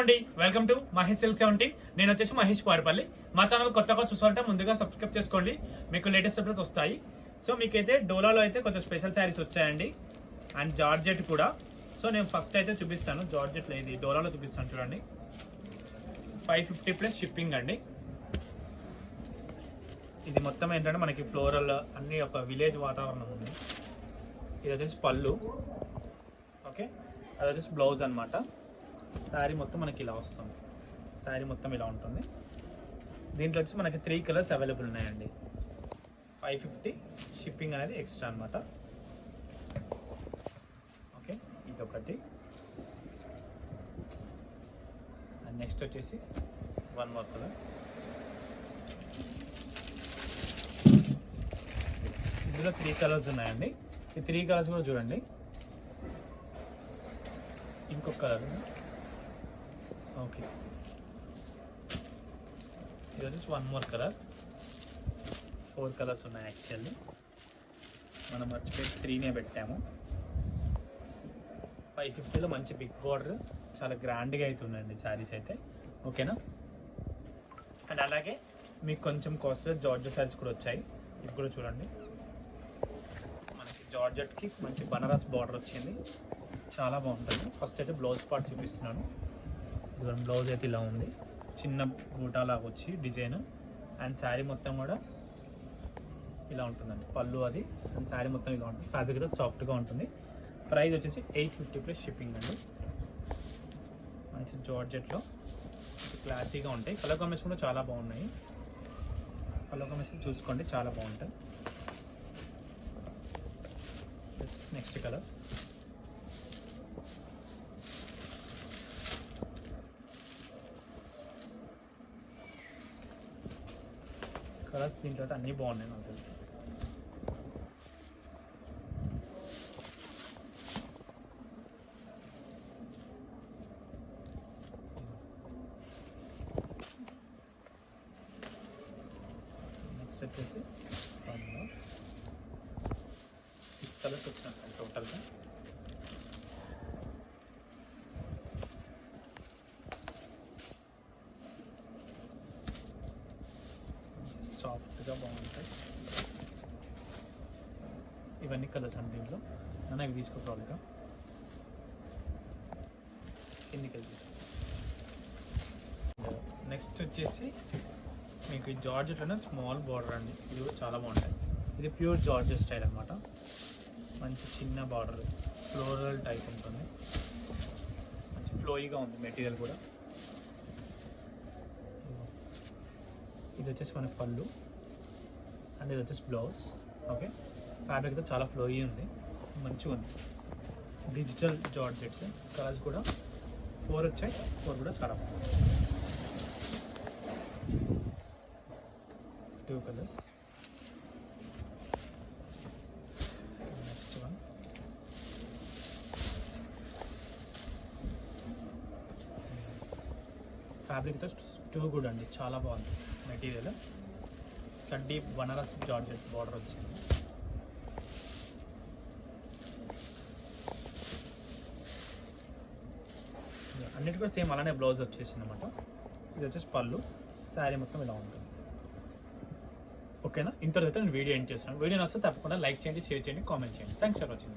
అండి, welcome to Mahesh silk 17. నేను వచ్చేసి మహేష్ పారిపల్లి. మా ఛానల్ కొత్తగా చూసారంటే ముందుగా సబ్స్క్రైబ్ చేసుకోండి, మీకు లేటెస్ట్ అప్డేట్స్ వస్తాయి. సో మీకైతే డోలాలో అయితే కొంచెం స్పెషల్ శారీస్ వచ్చాయండి, అండ్ జార్జెట్ కూడా. సో నేను ఫస్ట్ అయితే చూపిస్తాను, జార్జెట్లో ఇది డోలాలో చూపిస్తాను చూడండి. 550 ప్లస్ షిప్పింగ్ అండి. ఇది మొత్తం ఏంటంటే మనకి ఫ్లోరల్ అన్ని ఒక విలేజ్ వాతావరణం ఉంది. ఇది వచ్చేసి పళ్ళు, ఓకే. అది వచ్చేసి బ్లౌజ్ అనమాట. శారీ మొత్తం మనకి ఇలా వస్తుంది, శారీ మొత్తం ఇలా ఉంటుంది. దీంట్లో వచ్చి మనకి 3 కలర్స్ అవైలబుల్ ఉన్నాయండి. 550 షిప్పింగ్ అనేది ఎక్స్ట్రా అనమాట. ఓకే, ఇదొకటి. అండ్ నెక్స్ట్ వచ్చేసి 1 మోర్ కలర్. ఇందులో 3 కలర్స్ ఉన్నాయండి. ఈ 3 కలర్స్ కూడా చూడండి. ఇంకొక కలర్, ఓకే. ఇది వచ్చేసి 1 మోర్ కలర్. 4 కలర్స్ ఉన్నాయి యాక్చువల్లీ, మనం మర్చిపోయి 3నే పెట్టాము. 550లో మంచి బిగ్ బార్డర్, చాలా గ్రాండ్గా అయితే ఉన్నాయండి శారీస్ అయితే, ఓకేనా. అండ్ అలాగే మీకు కొంచెం కాస్ట్లీ జార్జెట్ శారీస్ కూడా వచ్చాయి. ఇది కూడా చూడండి, మనకి జార్జెట్కి మంచి బనారస్ బార్డర్ వచ్చింది, చాలా బాగుంటుంది. ఫస్ట్ అయితే బ్లౌజ్ పార్ట్ చూపిస్తున్నాను. ఇదిగోండి, బ్లౌజ్ అయితే ఇలా ఉంది, చిన్న బూటా లాగా వచ్చి డిజైన్. అండ్ శారీ మొత్తం కూడా ఇలా ఉంటుందండి, పళ్ళు అది. అండ్ శారీ మొత్తం ఇలా ఉంటుంది, ఫ్యాబ్రిక్ అయితే సాఫ్ట్గా ఉంటుంది. ప్రైస్ వచ్చేసి 850 ప్లస్ షిప్పింగ్ అండి. మంచి జార్జెట్లో క్లాసీగా ఉంటాయి. కలర్ కాంబినేషన్ కూడా చాలా బాగున్నాయి. కలర్ కాంబినేషన్ చూసుకోండి, చాలా బాగుంటాయి. నెక్స్ట్ కలర్, కలర్స్ దీంట్లో అయితే అన్నీ బాగున్నాయి నాకు తెలిసి. నెక్స్ట్ వచ్చేసి 6 కలర్స్ వచ్చినాయి టోటల్గా. సాఫ్ట్గా బాగుంటాయి ఇవన్నీ కలర్స్ అండి. దీంట్లో నన్ను ఇవి తీసుకోవాలిగా, కిందికి వెళ్ళి తీసుకో. నెక్స్ట్ వచ్చేసి మీకు ఈ జార్జెట్లోనే స్మాల్ బార్డర్ అండి, ఇది కూడా చాలా బాగుంటాయి. ఇది ప్యూర్ జార్జెట్ స్టైల్ అనమాట. మంచి చిన్న బార్డర్, ఫ్లోరల్ టైప్ ఉంటుంది, మంచి ఫ్లోయిగా ఉంది మెటీరియల్ కూడా. ఇది వచ్చేసి మన పళ్ళు, అండ్ ఇది వచ్చేసి బ్లౌజ్, ఓకే. ఫ్యాబ్రిక్ అయితే చాలా ఫ్లోయీ ఉంది, మంచిగా ఉంది. డిజిటల్ జార్జెట్స్, కలర్స్ కూడా 4 వచ్చాయి. 4 కూడా చాలా బాగుంది. 2 కలర్స్. నెక్స్ట్ వన్, ఫ్యాబ్రిక్ అయితే టూ గుడ్ అండి, చాలా బాగుంది మెటీరియల్. కడ్డీ బనారస్ జార్జెట్ బార్డర్ వచ్చింది. అన్నిటి కూడా సేమ్ అలానే బ్లౌజ్ వచ్చేసింది అనమాట. ఇది వచ్చేసి పళ్ళు, శారీ మొత్తం ఇలా ఉంటుంది, ఓకేనా. ఇంతవరకు అయితే నేను వీడియో ఎండ్ చేస్తున్నాను. వీడియో నచ్చితే తప్పకుండా లైక్ చేయండి, షేర్ చేయండి, కామెంట్ చేయండి. Thanks for watching.